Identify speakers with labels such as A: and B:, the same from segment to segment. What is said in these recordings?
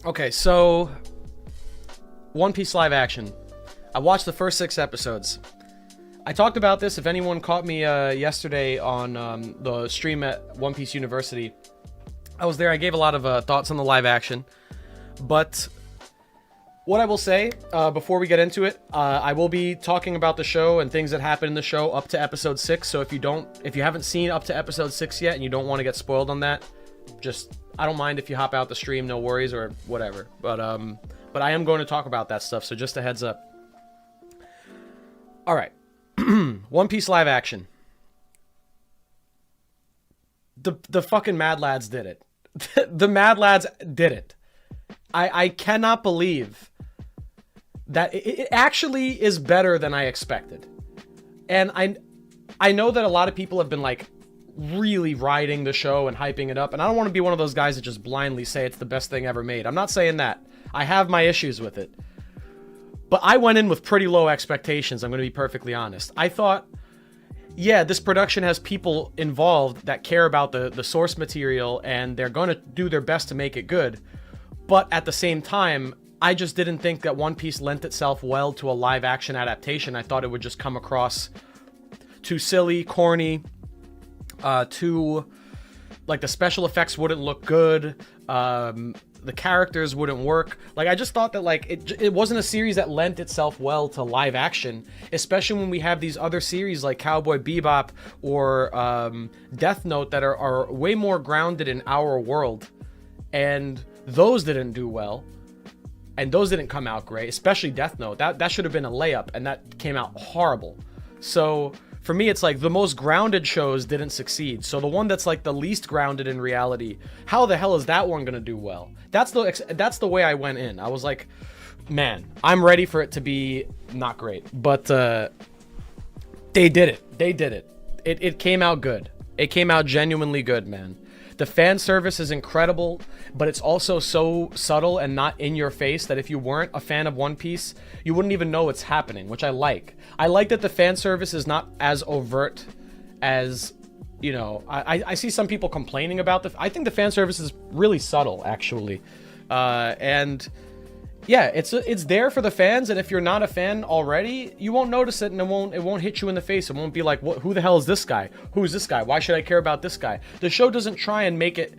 A: Okay, so One Piece live action. I watched the first 6 episodes. I talked about this. If anyone caught me yesterday on the stream at One Piece University, I was there. I gave a lot of thoughts on the live action. But what I will say before we get into it, I will be talking about the show and things that happen in the show up to episode 6. So if you haven't seen up to episode 6 yet and you don't want to get spoiled on that, I don't mind if you hop out the stream, no worries, or whatever. But I am going to talk about that stuff, so just a heads up. All right. One Piece live action. The fucking Mad Lads did it. The Mad Lads did it. I cannot believe that it actually is better than I expected. And I know that a lot of people have been like really riding the show and hyping it up, and I don't want to be one of those guys that just blindly say it's the best thing ever made. I'm not saying that. I have my issues with it. But I went in with pretty low expectations, I'm going to be perfectly honest. I thought, yeah, this production has people involved that care about the source material, and they're going to do their best to make it good. But at the same time, I just didn't think that One Piece lent itself well to a live action adaptation. I thought it would just come across too silly, corny, too, like, the special effects wouldn't look good, the characters wouldn't work. Like, I just thought that, like, it wasn't a series that lent itself well to live action, especially when we have these other series like Cowboy Bebop or Death Note that are way more grounded in our world, and those didn't do well, and those didn't come out great, especially Death Note. That should have been a layup, and that came out horrible. So for me, it's like the most grounded shows didn't succeed. So the one that's like the least grounded in reality, how the hell is that one gonna do well? That's the way I went in. I was like, man, I'm ready for it to be not great. But they did it. They did it. It came out good. It came out genuinely good, man. The fan service is incredible, but it's also so subtle and not in your face that if you weren't a fan of One Piece, you wouldn't even know it's happening, which I like. I like that the fan service is not as overt as, you know, I see some people complaining about I think the fan service is really subtle, actually. And yeah, it's there for the fans, and if you're not a fan already, you won't notice it, and it won't hit you in the face. It won't be like, who the hell is this guy? Who's this guy? Why should I care about this guy? The show doesn't try and make it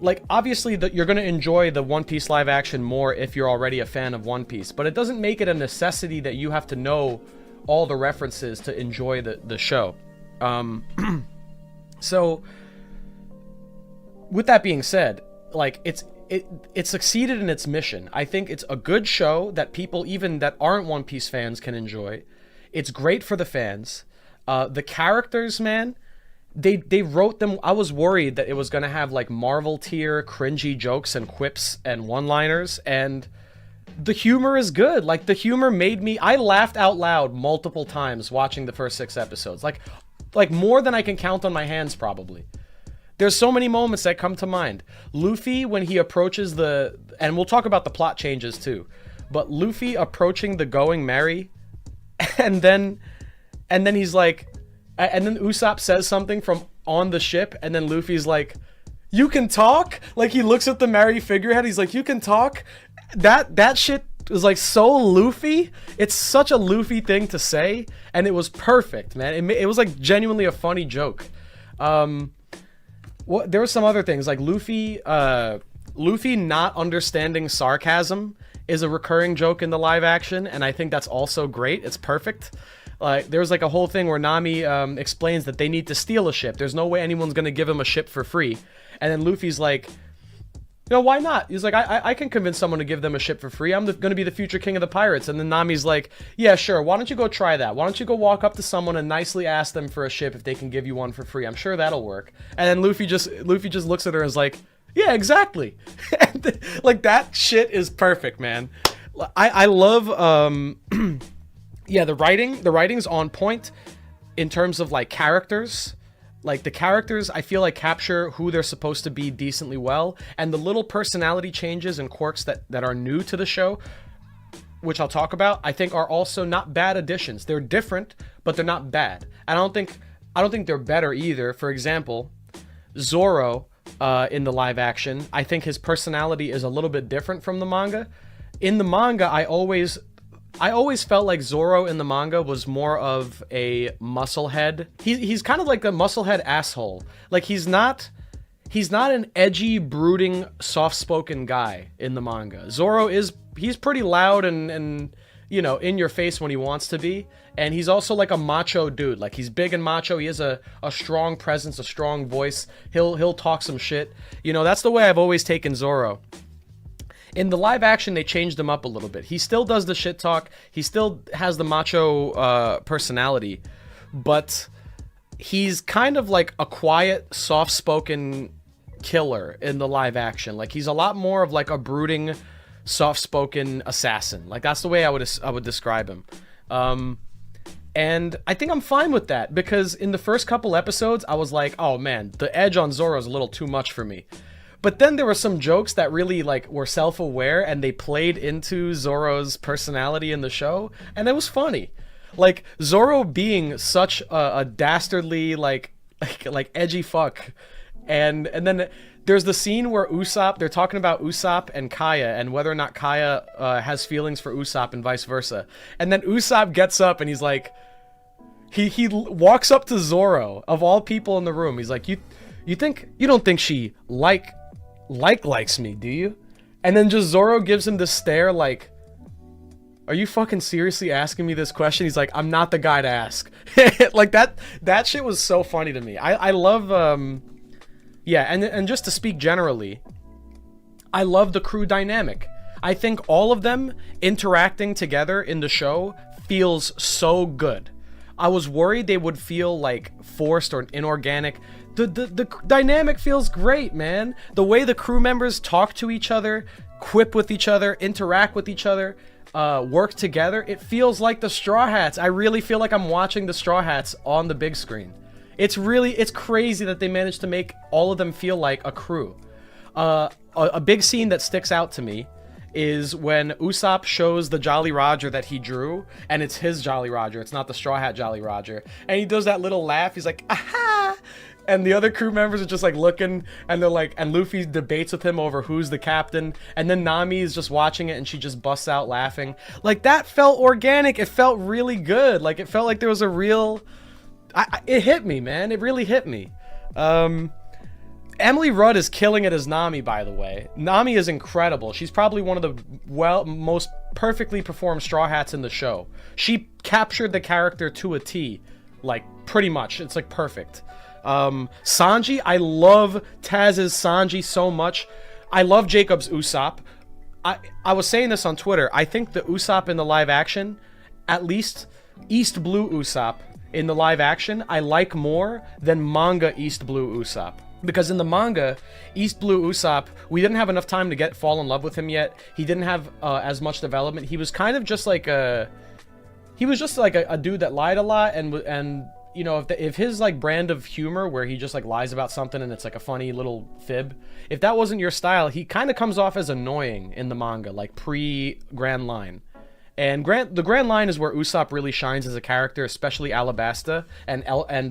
A: like, obviously you're going to enjoy the One Piece live action more if you're already a fan of One Piece, but it doesn't make it a necessity that you have to know all the references to enjoy the show. So with that being said, like, it succeeded in its mission. I think it's a good show that people even that aren't One Piece fans can enjoy. It's great for the fans. The characters, man, they wrote them. I was worried that it was gonna have like Marvel tier cringy jokes and quips and one-liners, and the humor is good. Like, the humor made me, I laughed out loud multiple times watching the first 6 episodes. Like more than I can count on my hands, probably. There's so many moments that come to mind. Luffy, when he approaches and we'll talk about the plot changes too, but Luffy approaching the Going Merry, and then he's like, and then Usopp says something from on the ship, and then Luffy's like, "You can talk?" Like, he looks at the Merry figurehead, he's like, "You can talk?" That shit was like so Luffy. It's such a Luffy thing to say, and it was perfect, man. It was like genuinely a funny joke. There were some other things, like Luffy not understanding sarcasm is a recurring joke in the live action, and I think that's also great. It's perfect. Like, there was like a whole thing where Nami explains that they need to steal a ship. There's no way anyone's gonna give him a ship for free. And then Luffy's like, you know, why not? He's like, I can convince someone to give them a ship for free. I'm gonna be the future king of the pirates. And then Nami's like, yeah, sure. Why don't you go try that? Why don't you go walk up to someone and nicely ask them for a ship if they can give you one for free? I'm sure that'll work. And then Luffy just looks at her and is like, yeah, exactly. Like, that shit is perfect, man. I love, yeah, the writing's on point in terms of like characters. Like, the characters, I feel like, capture who they're supposed to be decently well, and the little personality changes and quirks that are new to the show, which I'll talk about, I think are also not bad additions. They're different, but they're not bad. And I don't think they're better either. For example, Zoro in the live action. I think his personality is a little bit different from the manga. In the manga, I always felt like Zoro in the manga was more of a musclehead. He's kind of like a musclehead asshole. Like he's not an edgy, brooding, soft-spoken guy in the manga. Zoro he's pretty loud and you know, in your face when he wants to be. And he's also like a macho dude. Like he's big and macho. He has a strong presence, a strong voice. He'll talk some shit. You know, that's the way I've always taken Zoro. In the live action, they changed him up a little bit. He still does the shit talk. He still has the macho personality, but he's kind of like a quiet, soft-spoken killer in the live action. Like he's a lot more of like a brooding, soft-spoken assassin. Like that's the way I would describe him. And I think I'm fine with that because in the first couple episodes, I was like, oh man, the edge on Zoro is a little too much for me. But then there were some jokes that really like were self-aware and they played into Zoro's personality in the show, and it was funny. Like Zoro being such a dastardly like edgy fuck, and then there's the scene where they're talking about Usopp and Kaya and whether or not Kaya has feelings for Usopp and vice versa, and then Usopp gets up and he's like, he walks up to Zoro of all people in the room. He's like, you don't think she likes me, do you? And then just Zoro gives him this stare like, are you fucking seriously asking me this question? He's like, I'm not the guy to ask. Like that shit was so funny to me. I love yeah, and just to speak generally, I love the crew dynamic. I think all of them interacting together in the show feels so good. I was worried they would feel like forced or inorganic. The dynamic feels great, man. The way the crew members talk to each other, quip with each other, interact with each other, work together, it feels like the Straw Hats. I really feel like I'm watching the Straw Hats on the big screen. It's crazy that they managed to make all of them feel like a crew. A big scene that sticks out to me is when Usopp shows the Jolly Roger that he drew, and it's his Jolly Roger, it's not the Straw Hat Jolly Roger, and he does that little laugh. He's like, aha! And the other crew members are just like looking, and they're like, and Luffy debates with him over who's the captain, and then Nami is just watching it and she just busts out laughing. Like that felt organic. It felt really good. Like it felt like there was a real, it hit me, man. It really hit me. Emily Rudd is killing it as Nami, by the way. Nami is incredible. She's probably one of the most perfectly performed Straw Hats in the show. She captured the character to a T, like pretty much. It's like perfect. Sanji, I love Taz's Sanji so much. I love Jacob's Usopp. I was saying this on Twitter. I think the Usopp in the live action, at least East Blue Usopp in the live action, I like more than manga East Blue Usopp. Because in the manga, East Blue Usopp, we didn't have enough time to fall in love with him yet. He didn't have as much development. He was kind of just like a dude that lied a lot, and you know, if his like brand of humor where he just like lies about something and it's like a funny little fib, if that wasn't your style, he kind of comes off as annoying in the manga, like pre-Grand Line. And the Grand Line is where Usopp really shines as a character, especially Alabasta and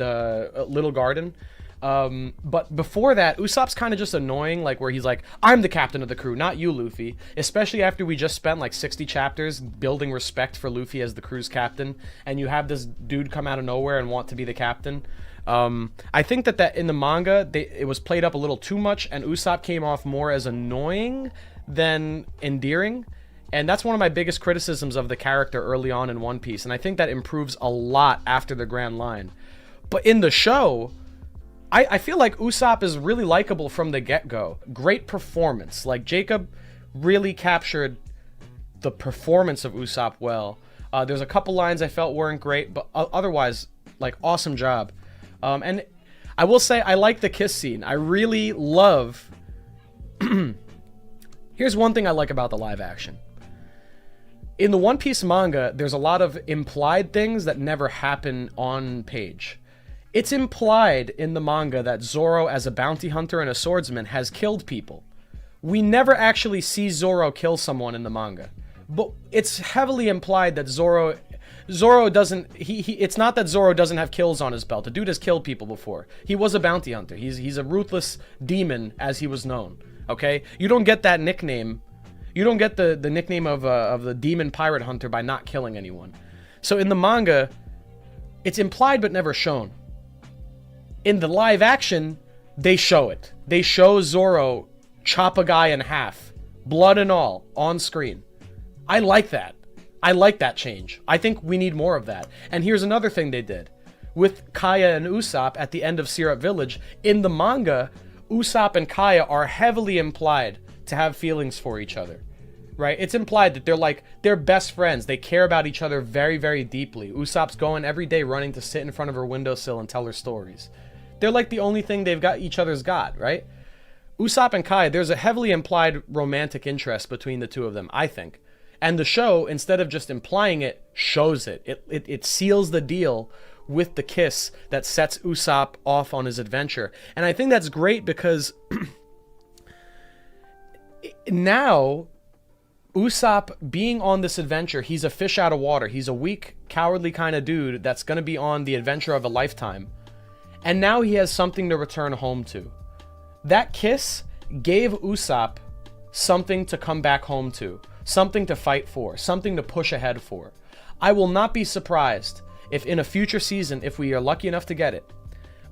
A: Little Garden. But before that, Usopp's kind of just annoying, like where he's like, I'm the captain of the crew, not you, Luffy. Especially after we just spent like 60 chapters building respect for Luffy as the crew's captain, and you have this dude come out of nowhere and want to be the captain. I think that in the manga, it was played up a little too much, and Usopp came off more as annoying than endearing. And that's one of my biggest criticisms of the character early on in One Piece, and I think that improves a lot after the Grand Line. But in the show, I feel like Usopp is really likable from the get-go. Great performance. Like, Jacob really captured the performance of Usopp well. There's a couple lines I felt weren't great, but otherwise, like, awesome job. And I will say, I like the kiss scene. I really love... Here's one thing I like about the live action. In the One Piece manga, there's a lot of implied things that never happen on page. It's implied in the manga that Zoro, as a bounty hunter and a swordsman, has killed people. We never actually see Zoro kill someone in the manga. But it's heavily implied that Zoro Zoro doesn't, it's not that Zoro doesn't have kills on his belt. The dude has killed people before. He was a bounty hunter. He's a ruthless demon, as he was known, okay? You don't get that nickname. You don't get the nickname of the demon pirate hunter by not killing anyone. So in the manga, it's implied but never shown. In the live action, they show it. They show Zoro chop a guy in half, blood and all, on screen. I like that. I like that change. I think we need more of that. And here's another thing they did. With Kaya and Usopp at the end of Syrup Village, in the manga, Usopp and Kaya are heavily implied to have feelings for each other. Right? It's implied that they're best friends. They care about each other very, very deeply. Usopp's going every day running to sit in front of her windowsill and tell her stories. They're like the only thing they've got each other's got, right? Usopp and Kaya, there's a heavily implied romantic interest between the two of them, I think. And the show, instead of just implying it, shows it. It seals the deal with the kiss that sets Usopp off on his adventure. And I think that's great because now Usopp being on this adventure, he's a fish out of water. He's a weak, cowardly kind of dude that's going to be on the adventure of a lifetime. And now he has something to return home to. That kiss gave Usopp something to come back home to. Something to fight for, something to push ahead for. I will not be surprised if in a future season, if we are lucky enough to get it,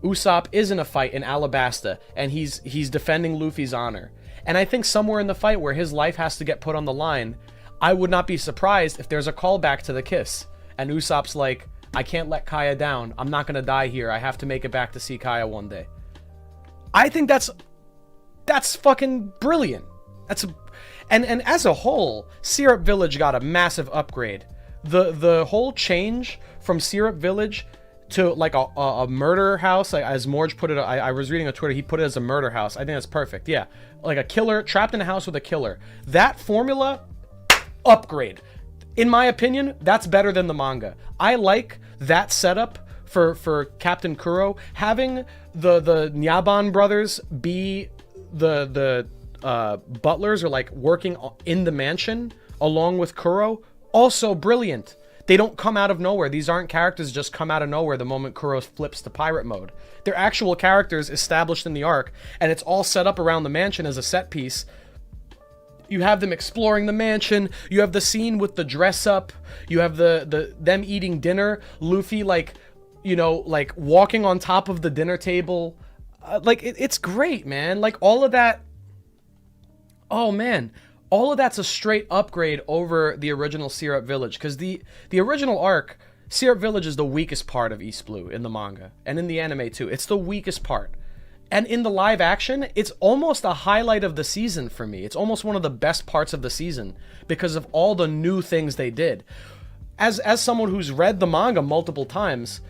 A: Usopp is in a fight in Alabasta and he's defending Luffy's honor. And I think somewhere in the fight where his life has to get put on the line, I would not be surprised if there's a callback to the kiss. And Usopp's like, I can't let Kaya down. I'm not going to die here. I have to make it back to see Kaya one day. I think that's fucking brilliant. And as a whole, Syrup Village got a massive upgrade. The whole change from Syrup Village to like a murder house, like, as Morge put it, I was reading on Twitter, he put it as a murder house. I think that's perfect. Yeah, like a killer trapped in a house with a killer. That formula, upgrade. In my opinion, that's better than the manga. I like that setup for Captain Kuro, having the Nyaban brothers be the butlers, or like working in the mansion along with Kuro. Also brilliant. They don't come out of nowhere. These aren't characters just come out of nowhere the moment Kuro flips to pirate mode. They're actual characters established in the arc, and it's all set up around the mansion as a set piece. You have them exploring the mansion. You have the scene with the dress up. You have them eating dinner. Luffy like walking on top of the dinner table. It's great, man. Like all of that. Oh man. All of that's a straight upgrade over the original Syrup Village, because the original arc, Syrup Village, is the weakest part of East Blue in the manga, and in the anime too. It's the weakest part. And in the live action, it's almost a highlight of the season for me. It's almost one of the best parts of the season because of all the new things they did. As someone who's read the manga multiple times,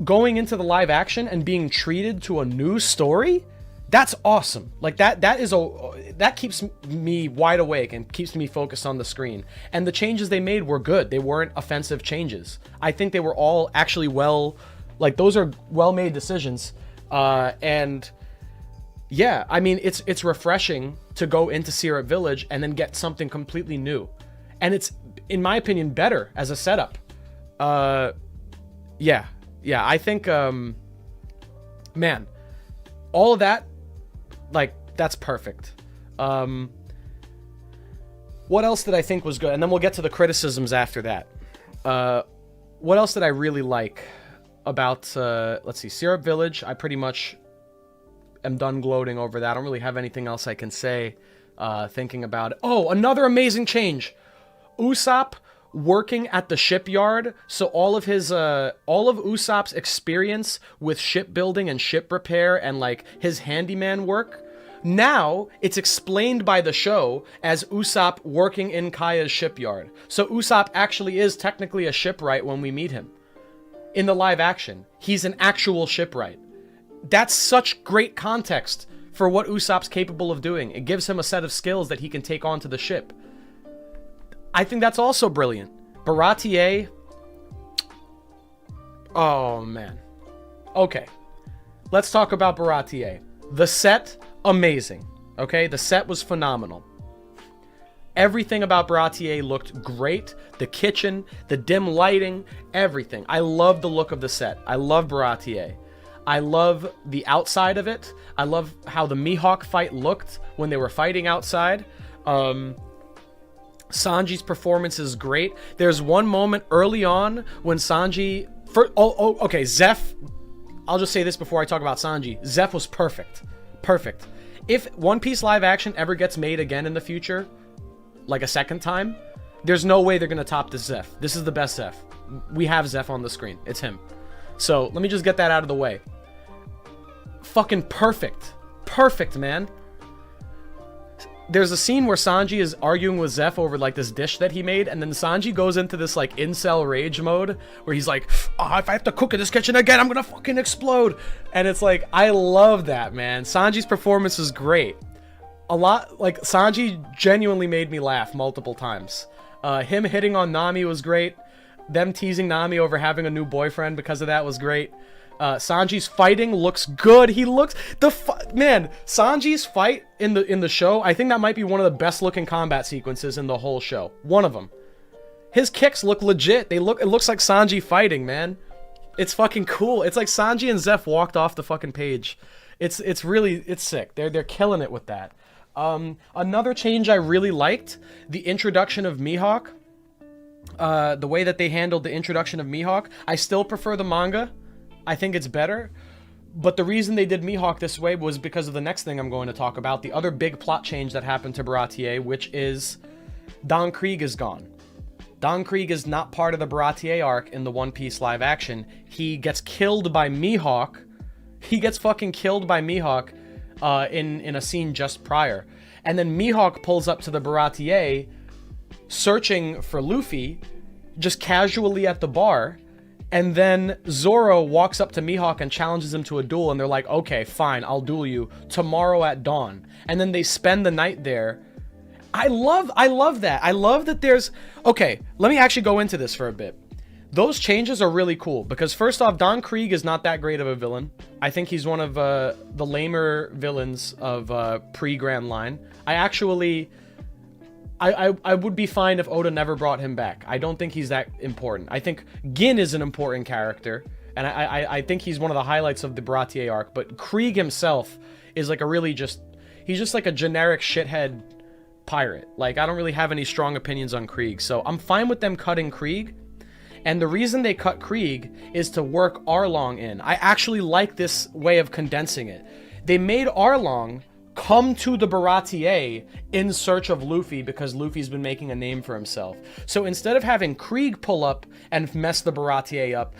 A: going into the live action and being treated to a new story, that's awesome. Like that keeps me wide awake and keeps me focused on the screen. And the changes they made were good. They weren't offensive changes. I think they were all actually those are well-made decisions. And yeah, I mean, it's refreshing to go into Syrup Village and then get something completely new. And it's, in my opinion, better as a setup. Yeah, I think, man, all of that, that's perfect. What else did I think was good? And then we'll get to the criticisms after that. What else did I really like about, let's see, Syrup Village? I pretty much am done gloating over that. I don't really have anything else I can say, thinking about it. Oh, another amazing change. Usopp working at the shipyard. So all of Usopp's experience with shipbuilding and ship repair and his handyman work, now it's explained by the show as Usopp working in Kaya's shipyard. So Usopp actually is technically a shipwright when we meet him. In the live action, he's an actual shipwright. That's such great context for what Usopp's capable of doing. It gives him a set of skills that he can take onto the ship. I think that's also brilliant. Baratier. Oh, man. Okay. Let's talk about Baratier. The set, amazing. Okay? The set was phenomenal. Everything about Baratier looked great. The kitchen, the dim lighting, everything. I love the look of the set. I love Baratier. I love the outside of it. I love how the Mihawk fight looked when they were fighting outside. Sanji's performance is great. There's one moment early on when Sanji... okay, Zeph... I'll just say this before I talk about Sanji. Zeph was perfect. Perfect. If One Piece live action ever gets made again in the future, like a second time, there's no way they're going to top this Zeph. This is the best Zeph. We have Zeph on the screen. It's him. So, let me just get that out of the way. Fucking perfect. Perfect, man. There's a scene where Sanji is arguing with Zeph over, like, this dish that he made, and then Sanji goes into this, like, incel rage mode, where he's like, oh, if I have to cook in this kitchen again, I'm gonna fucking explode. And it's like, I love that, man. Sanji's performance is great. A lot, like, Sanji genuinely made me laugh multiple times. Him hitting on Nami was great. Them teasing Nami over having a new boyfriend because of that was great. Sanji's fighting looks good. He looks man. Sanji's fight in the show, I think that might be one of the best looking combat sequences in the whole show. One of them. His kicks look legit. It looks like Sanji fighting, man. It's fucking cool. It's like Sanji and Zeph walked off the fucking page. It's sick. They're killing it with that. Another change I really liked, the introduction of Mihawk. The way that they handled the introduction of Mihawk. I still prefer the manga. I think it's better. But the reason they did Mihawk this way was because of the next thing I'm going to talk about. The other big plot change that happened to Baratier, which is Don Krieg is gone. Don Krieg is not part of the Baratier arc in the One Piece live action. He gets killed by Mihawk. He gets fucking killed by Mihawk in a scene just prior. And then Mihawk pulls up to the Baratier searching for Luffy just casually at the bar. And then Zoro walks up to Mihawk and challenges him to a duel, and they're like, okay, fine, I'll duel you tomorrow at dawn. And then they spend the night there. I love that. I love that there's... Okay, let me actually go into this for a bit. Those changes are really cool, because first off, Don Krieg is not that great of a villain. I think he's one of the lamer villains of pre-Grand Line. I would be fine if Oda never brought him back. I don't think he's that important. I think Gin is an important character, and I think he's one of the highlights of the Baratier arc, but Krieg himself is like he's just like a generic shithead pirate. Like, I don't really have any strong opinions on Krieg, so I'm fine with them cutting Krieg, and the reason they cut Krieg is to work Arlong in. I actually like this way of condensing it. They made Arlong come to the Baratier in search of Luffy because Luffy's been making a name for himself. So instead of having Krieg pull up and mess the Baratier up,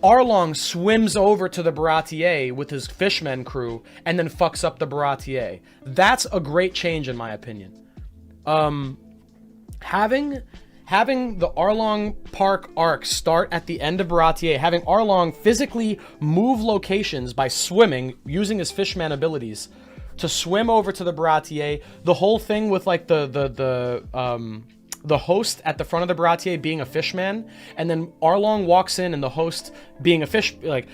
A: Arlong swims over to the Baratier with his fishmen crew and then fucks up the Baratier. That's a great change in my opinion. Having the Arlong Park arc start at the end of Baratier, having Arlong physically move locations by swimming using his fishman abilities to swim over to the Baratier, the whole thing with like the host at the front of the Baratier being a fishman, and then Arlong walks in and the host being a fish, like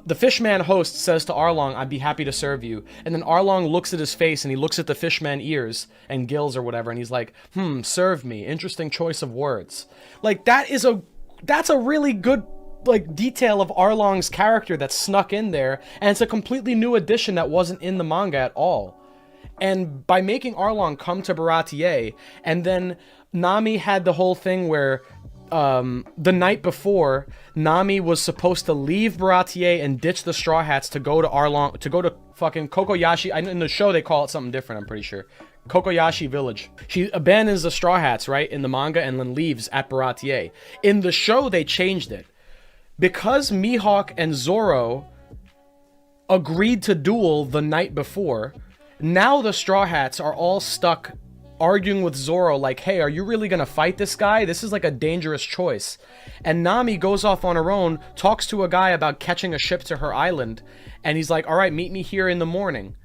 A: the fishman host says to Arlong, I'd be happy to serve you. And then Arlong looks at his face and he looks at the fishman ears and gills or whatever, and he's like, serve me. Interesting choice of words. Like, that's a really good like detail of Arlong's character that's snuck in there, and it's a completely new addition that wasn't in the manga at all. And by making Arlong come to Baratier, and then Nami had the whole thing where the night before, Nami was supposed to leave Baratier and ditch the Straw Hats to go to Arlong, to go to fucking Kokoyashi. In the show they call it something different, I'm pretty sure. Kokoyashi village. She abandons the Straw Hats, right, in the manga, and then leaves at Baratier. In the show they changed it. Because Mihawk and Zoro agreed to duel the night before, now the Straw Hats are all stuck arguing with Zoro like, hey, are you really gonna fight this guy? This is like a dangerous choice. And Nami goes off on her own, talks to a guy about catching a ship to her island, and he's like, alright, meet me here in the morning.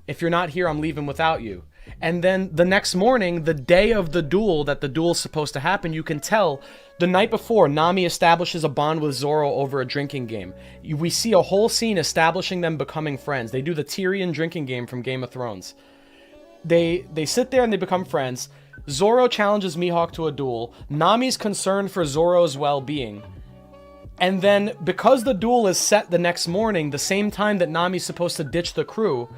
A: If you're not here, I'm leaving without you. And then the next morning, the day of the duel, that the duel's supposed to happen, you can tell the night before, Nami establishes a bond with Zoro over a drinking game. We see a whole scene establishing them becoming friends. They do the Tyrion drinking game from Game of Thrones. They sit there and they become friends. Zoro challenges Mihawk to a duel. Nami's concerned for Zoro's well-being. And then, because the duel is set the next morning, the same time that Nami's supposed to ditch the crew,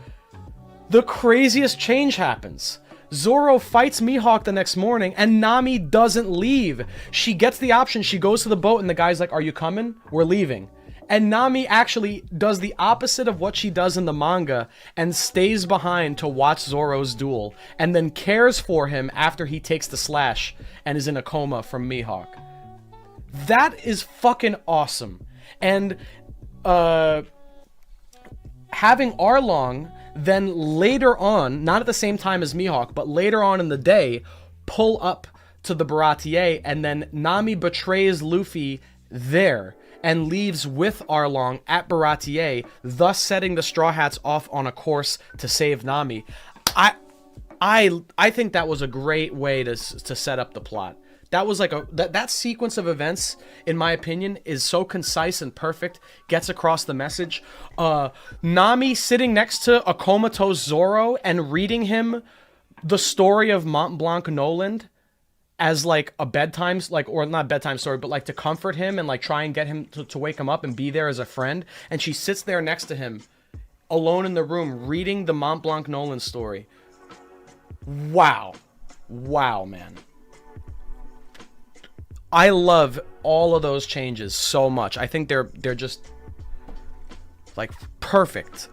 A: the craziest change happens. Zoro fights Mihawk the next morning, and Nami doesn't leave. She gets the option, she goes to the boat, and the guy's like, are you coming? We're leaving. And Nami actually does the opposite of what she does in the manga, and stays behind to watch Zoro's duel, and then cares for him after he takes the slash, and is in a coma from Mihawk. That is fucking awesome. And, having Arlong then later on, not at the same time as Mihawk, but later on in the day, pull up to the Baratier, and then Nami betrays Luffy there and leaves with Arlong at Baratier, thus setting the Straw Hats off on a course to save Nami. I think that was a great way to set up the plot. That was like that sequence of events, in my opinion, is so concise and perfect, gets across the message. Nami sitting next to a comatose Zoro and reading him the story of Mont Blanc Noland as like a bedtime, like, or not bedtime story, but like to comfort him and like try and get him to wake him up and be there as a friend. And she sits there next to him, alone in the room, reading the Mont Blanc Noland story. Wow. Wow, man. I love all of those changes so much. I think they're just like perfect.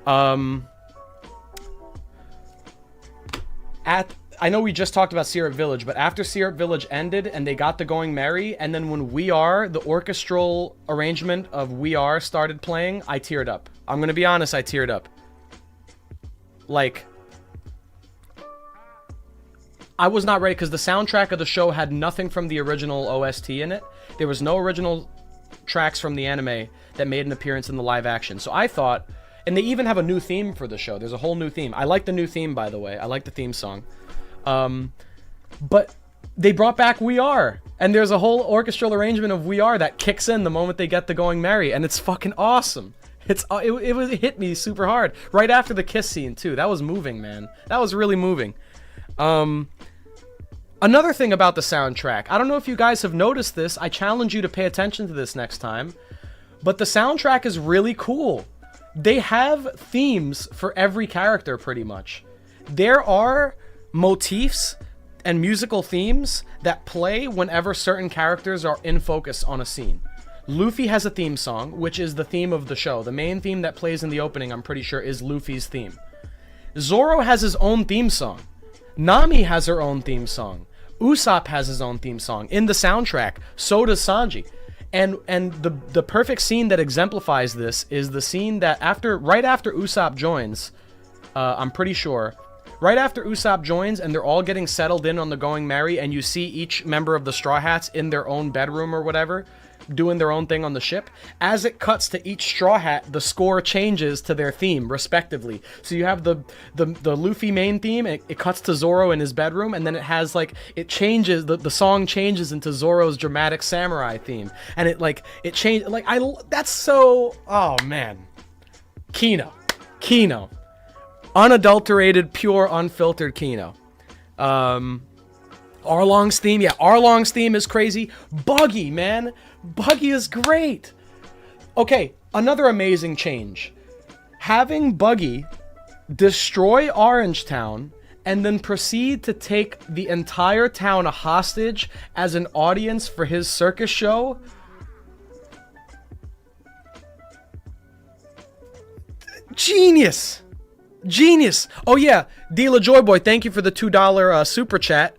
A: I know we just talked about Syrup Village, but after Syrup Village ended and they got the Going Merry, and then when We Are, the orchestral arrangement of We Are started playing, I teared up. I'm gonna be honest, I teared up. Like, I was not ready because the soundtrack of the show had nothing from the original OST in it. There was no original tracks from the anime that made an appearance in the live action. So I thought, and they even have a new theme for the show. There's a whole new theme. I like the new theme, by the way. I like the theme song. But they brought back We Are, and there's a whole orchestral arrangement of We Are that kicks in the moment they get the Going Merry, and it's fucking awesome. It hit me super hard right after the kiss scene too. That was moving, man. That was really moving. Another thing about the soundtrack, I don't know if you guys have noticed this. I challenge you to pay attention to this next time, but the soundtrack is really cool. They have themes for every character pretty much. There are motifs and musical themes that play whenever certain characters are in focus on a scene. Luffy has a theme song, which is the theme of the show. The main theme that plays in the opening, I'm pretty sure, is Luffy's theme. Zoro has his own theme song. Nami has her own theme song. Usopp has his own theme song in the soundtrack. So does Sanji. And the perfect scene that exemplifies this is the scene that right after Usopp joins, I'm pretty sure, right after Usopp joins and they're all getting settled in on the Going Merry, and you see each member of the Straw Hats in their own bedroom or whatever, doing their own thing on the ship. As it cuts to each Straw Hat, the score changes to their theme, respectively. So you have the Luffy main theme, and it cuts to Zoro in his bedroom, and then it has, like, it changes, the song changes into Zoro's dramatic samurai theme. And it changed, like, that's so, oh, man. Kino. Unadulterated, pure, unfiltered Kino. Arlong's theme, yeah, Arlong's theme is crazy. Buggy, man. Buggy is great. Okay, another amazing change. Having Buggy destroy Orange Town and then proceed to take the entire town a hostage as an audience for his circus show. Genius. Oh yeah, Dila Joyboy, thank you for the $2 super chat.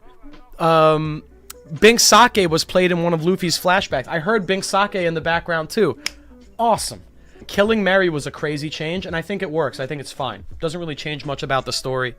A: Bink Sake was played in one of Luffy's flashbacks. I heard Bink Sake in the background too. Awesome. Killing Mary was a crazy change, and I think it works. I think it's fine. Doesn't really change much about the story.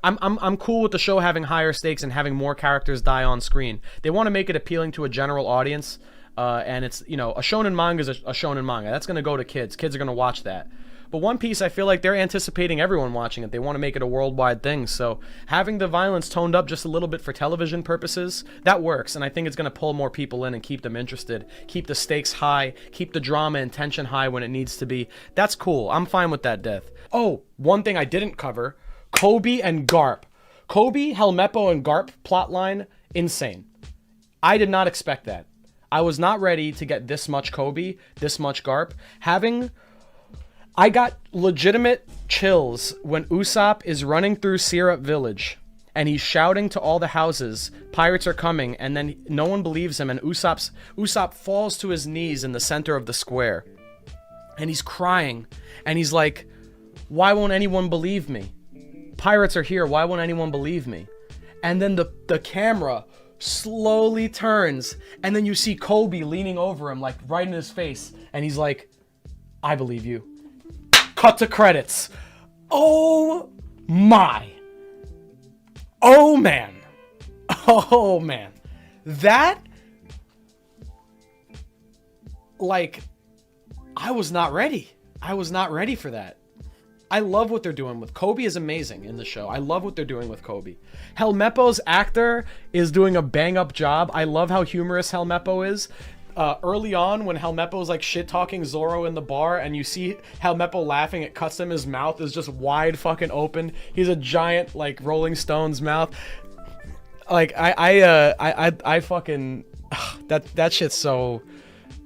A: I'm cool with the show having higher stakes and having more characters die on screen. They want to make it appealing to a general audience, and it's, you know, a shonen manga is a shonen manga. That's gonna go to kids. Kids are gonna watch that. But One Piece, I feel like they're anticipating everyone watching it. They want to make it a worldwide thing. So having the violence toned up just a little bit for television purposes, that works. And I think it's going to pull more people in and keep them interested. Keep the stakes high. Keep the drama and tension high when it needs to be. That's cool. I'm fine with that death. Oh, one thing I didn't cover. Kobe and Garp. Kobe, Helmeppo, and Garp plotline, insane. I did not expect that. I was not ready to get this much Kobe, this much Garp. I got legitimate chills when Usopp is running through Syrup Village and he's shouting to all the houses, pirates are coming, and then no one believes him, and Usopp falls to his knees in the center of the square. And he's crying, and he's like, why won't anyone believe me? Pirates are here, why won't anyone believe me? And then the camera slowly turns, and then you see Kobe leaning over him, like right in his face, and he's like, I believe you. Cut to credits. Oh my. Oh man. Oh man. That, like, I was not ready. I was not ready for that. I love what they're doing with Kobe. Is amazing in the show. I love what they're doing with Kobe. Helmeppo's actor is doing a bang up job. I love how humorous Helmeppo is. Early on, when Helmeppo's like shit talking Zoro in the bar, and you see Helmeppo laughing, it cuts him. His mouth is just wide fucking open. He's a giant like Rolling Stones mouth. Like I fucking that shit's so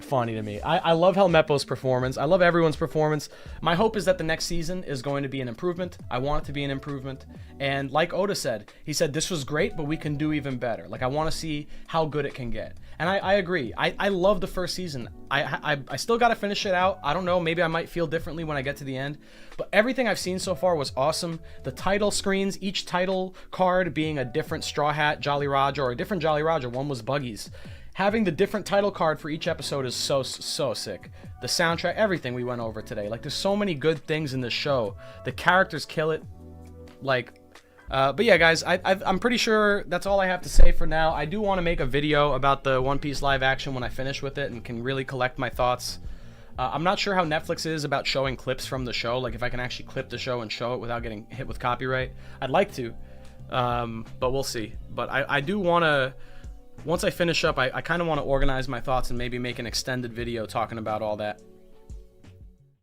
A: funny to me. I love Helmeppo's performance. I love everyone's performance. My hope is that the next season is going to be an improvement. I want it to be an improvement. And like Oda said, he said this was great, but we can do even better. Like, I want to see how good it can get. And I agree. I love the first season. I still got to finish it out. I don't know. Maybe I might feel differently when I get to the end. But everything I've seen so far was awesome. The title screens, each title card being a different Straw Hat Jolly Roger or a different Jolly Roger. One was Buggy's. Having the different title card for each episode is so sick. The soundtrack, everything we went over today. Like, there's so many good things in this show. The characters kill it. Like, but yeah, guys, I'm pretty sure that's all I have to say for now. I do want to make a video about the One Piece live action when I finish with it and can really collect my thoughts. I'm not sure how Netflix is about showing clips from the show. Like, if I can actually clip the show and show it without getting hit with copyright. I'd like to, but we'll see. But I do want to... Once I finish up, I kind of want to organize my thoughts and maybe make an extended video talking about all that.